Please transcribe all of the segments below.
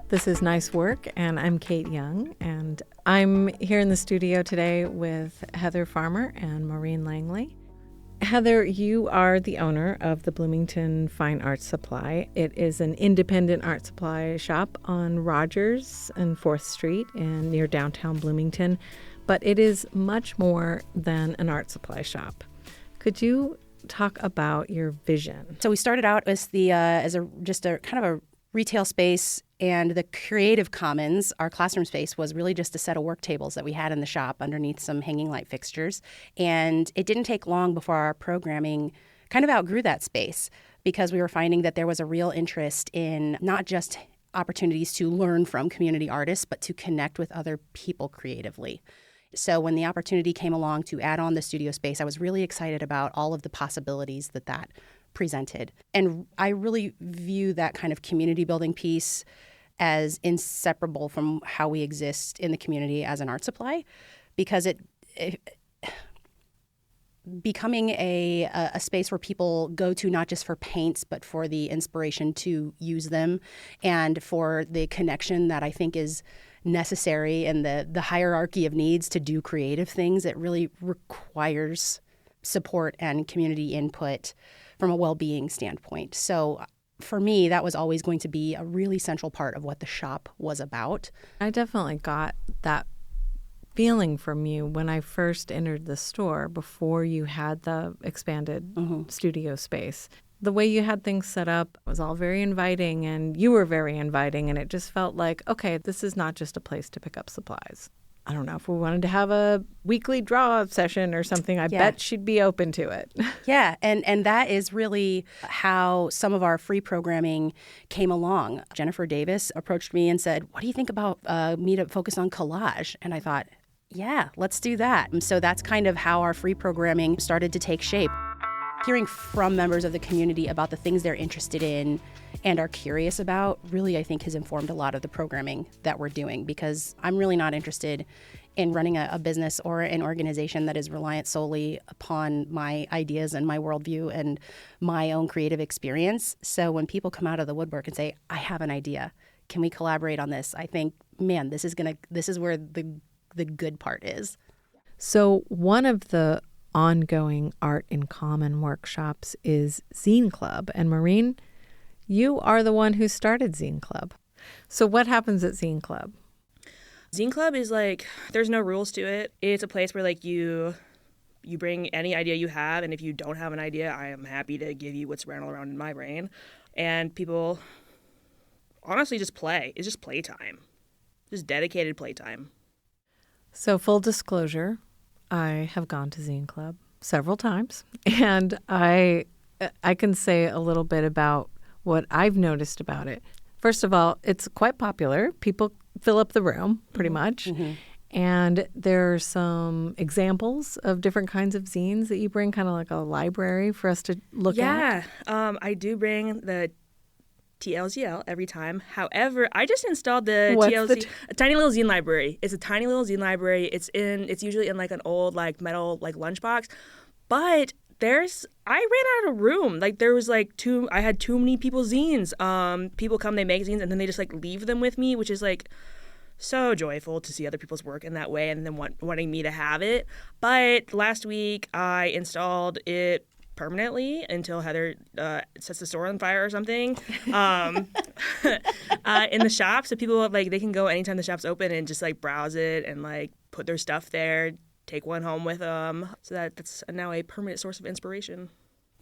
This is Nice Work, and I'm Kayte Young, and I'm here in the studio today with Heather Farmer and Maureen Langley. Heather, you are the owner of the Bloomington Fine Art Supply. It is an independent art supply shop on Rogers and 4th Street near downtown Bloomington, but it is much more than an art supply shop. Could you talk about your vision? So we started out as just a kind of a retail space, and the Creative Commons, our classroom space, was really just a set of work tables that we had in the shop underneath some hanging light fixtures. And it didn't take long before our programming kind of outgrew that space, because we were finding that there was a real interest in not just opportunities to learn from community artists, but to connect with other people creatively. So when the opportunity came along to add on the studio space, I was really excited about all of the possibilities that presented. And I really view that kind of community building piece as inseparable from how we exist in the community as an art supply, because it becoming a space where people go to not just for paints, but for the inspiration to use them and for the connection that I think is necessary in the hierarchy of needs to do creative things. It really requires support and community input from a well-being standpoint. So for me, that was always going to be a really central part of what the shop was about. I definitely got that feeling from you when I first entered the store before you had the expanded studio space. The way you had things set up was all very inviting, and you were very inviting, and it just felt like, okay, this is not just a place to pick up supplies. I don't know if we wanted to have a weekly draw session or something. I bet she'd be open to it. Yeah, and that is really how some of our free programming came along. Jennifer Davis approached me and said, what do you think about me to focus on collage? And I thought, yeah, let's do that. And so that's kind of how our free programming started to take shape. Hearing from members of the community about the things they're interested in and are curious about really, I think, has informed a lot of the programming that we're doing, because I'm really not interested in running a business or an organization that is reliant solely upon my ideas and my worldview and my own creative experience. So when people come out of the woodwork and say, I have an idea, can we collaborate on this? I think, man, this is where the good part is. So one of the ongoing Art in Common workshops is Zine Club. And Maureen, you are the one who started Zine Club. So what happens at Zine Club? Zine Club is like, there's no rules to it. It's a place where like you bring any idea you have, and if you don't have an idea, I am happy to give you what's rattling around in my brain. And people honestly just play. It's just playtime. Just dedicated playtime. So full disclosure, I have gone to Zine Club several times, and I can say a little bit about what I've noticed about it. First of all, it's quite popular. People fill up the room pretty much. Mm-hmm. And there are some examples of different kinds of zines that you bring, kind of like a library for us to look at. Yeah, I do bring the TLZL every time. However, I just installed the TLZ, a tiny little zine library. It's a tiny little zine library. It's usually in like an old like metal like lunchbox, but I ran out of room. Like there was like I had too many people's zines. People come, they make zines, and then they just like leave them with me, which is like so joyful to see other people's work in that way, and then wanting me to have it. But last week I installed it permanently until Heather sets the store on fire or something in the shop, so people like they can go anytime the shop's open and just like browse it and like put their stuff there, take one home with them. So that's now a permanent source of inspiration.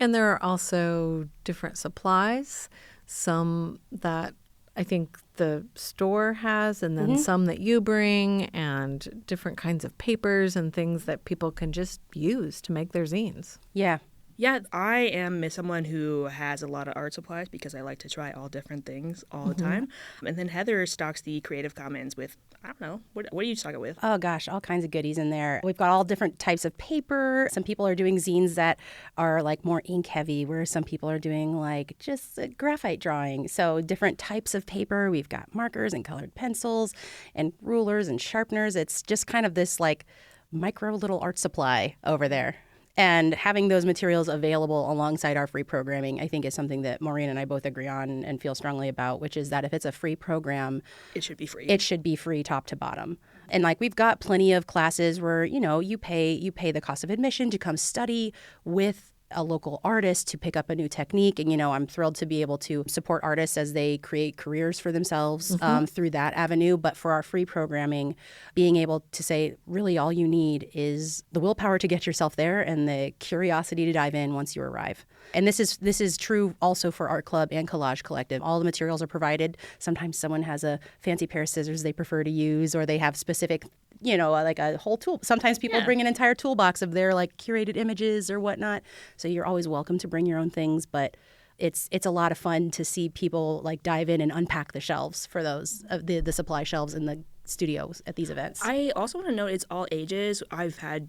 And there are also different supplies, some that I think the store has, and then some that you bring, and different kinds of papers and things that people can just use to make their zines. Yeah. Yeah, I am someone who has a lot of art supplies because I like to try all different things all the time. And then Heather stocks the Creative Commons with, I don't know, what do you stock it with? Oh, gosh, all kinds of goodies in there. We've got all different types of paper. Some people are doing zines that are like more ink heavy, whereas some people are doing like just graphite drawing. So different types of paper. We've got markers and colored pencils and rulers and sharpeners. It's just kind of this like micro little art supply over there. And having those materials available alongside our free programming, I think, is something that Maureen and I both agree on and feel strongly about, which is that if it's a free program, it should be free. It should be free top to bottom. And like we've got plenty of classes where, you pay the cost of admission to come study with a local artist to pick up a new technique. And, I'm thrilled to be able to support artists as they create careers for themselves through that avenue. But for our free programming, being able to say, really all you need is the willpower to get yourself there and the curiosity to dive in once you arrive. And this is true also for Art Club and Collage Collective. All the materials are provided. Sometimes someone has a fancy pair of scissors they prefer to use, or they have specific, like a whole tool. Sometimes people bring an entire toolbox of their like curated images or whatnot. So you're always welcome to bring your own things, but it's a lot of fun to see people like dive in and unpack the shelves for those the supply shelves in the studios at these events. I also want to note it's all ages. I've had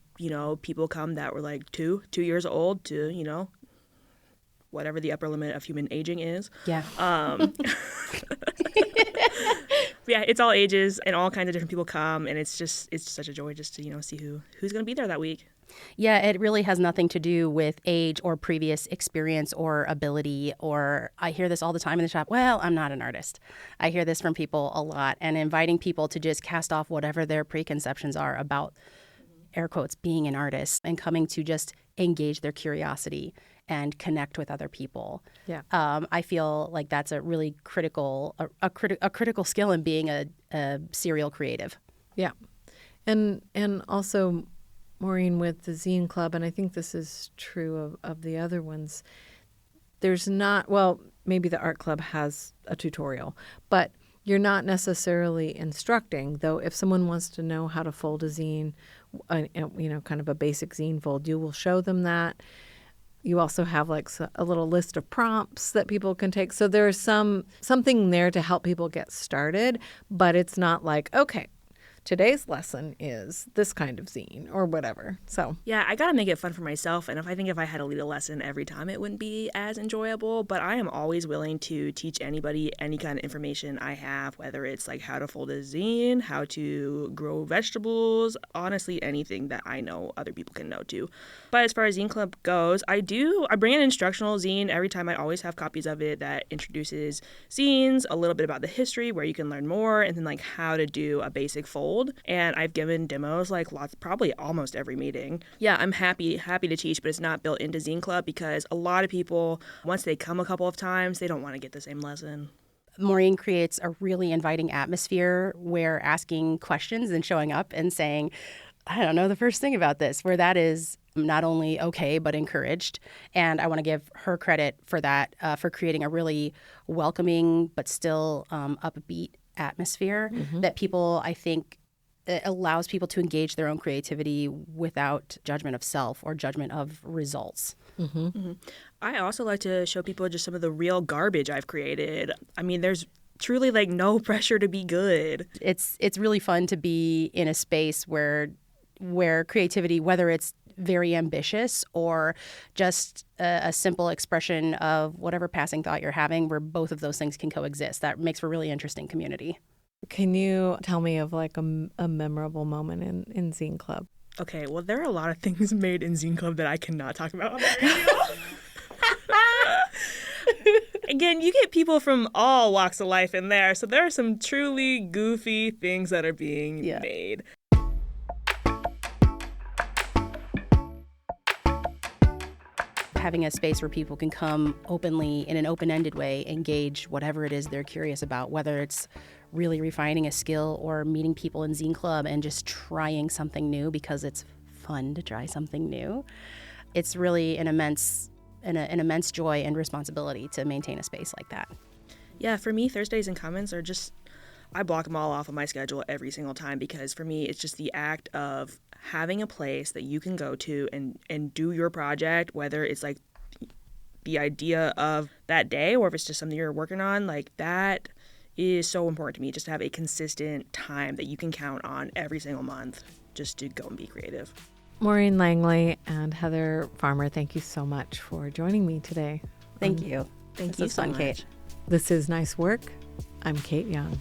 people come that were like 2 years old to whatever the upper limit of human aging is. Yeah. Yeah, it's all ages and all kinds of different people come, and it's such a joy just to see who's going to be there that week. Yeah, it really has nothing to do with age or previous experience or ability. Or I hear this all the time in the shop. Well, I'm not an artist. I hear this from people a lot, and inviting people to just cast off whatever their preconceptions are about, air quotes, being an artist, and coming to just engage their curiosity and connect with other people. Yeah. I feel like that's a really critical skill in being a serial creative. Yeah. And also, Maureen, with the Zine Club, and I think this is true of the other ones, there's not, well, maybe the Art Club has a tutorial, but you're not necessarily instructing, though if someone wants to know how to fold a zine, kind of a basic zine fold, you will show them that. You also have like a little list of prompts that people can take. So there's something there to help people get started, but it's not like, okay, today's lesson is this kind of zine or whatever. So yeah, I gotta make it fun for myself, and if I had to lead a lesson every time, it wouldn't be as enjoyable. But I am always willing to teach anybody any kind of information I have, whether it's like how to fold a zine, how to grow vegetables, honestly anything that I know other people can know too. But as far as Zine Club goes, I bring an instructional zine every time. I always have copies of it that introduces zines, a little bit about the history where you can learn more, and then like how to do a basic fold. And I've given demos like probably almost every meeting. Yeah, I'm happy to teach, but it's not built into Zine Club because a lot of people, once they come a couple of times, they don't want to get the same lesson. Maureen creates a really inviting atmosphere where asking questions and showing up and saying, I don't know the first thing about this, where that is not only okay, but encouraged. And I want to give her credit for that, for creating a really welcoming but still upbeat atmosphere that people, I think, it allows people to engage their own creativity without judgment of self or judgment of results. I also like to show people just some of the real garbage I've created. I mean, there's truly like no pressure to be good. It's really fun to be in a space where creativity, whether it's very ambitious or just a simple expression of whatever passing thought you're having, where both of those things can coexist. That makes for a really interesting community. can you tell me of like a memorable moment in Zine Club? Okay, well, there are a lot of things made in Zine Club that I cannot talk about on the radio. Again, you get people from all walks of life in there, so there are some truly goofy things that are being made. Having a space where people can come openly, in an open-ended way, engage whatever it is they're curious about, whether it's really refining a skill or meeting people in Zine Club and just trying something new because it's fun to try something new. It's really an immense joy and responsibility to maintain a space like that. Yeah, for me, Thursdays and Commons are just, I block them all off of my schedule every single time because for me, it's just the act of having a place that you can go to and do your project, whether it's like the idea of that day or if it's just something you're working on, like that is so important to me, just to have a consistent time that you can count on every single month just to go and be creative. Maureen Langley and Heather Farmer, thank you so much for joining me today. Thank you. Thank you so much. Kayte. This is Nice Work. I'm Kayte Young.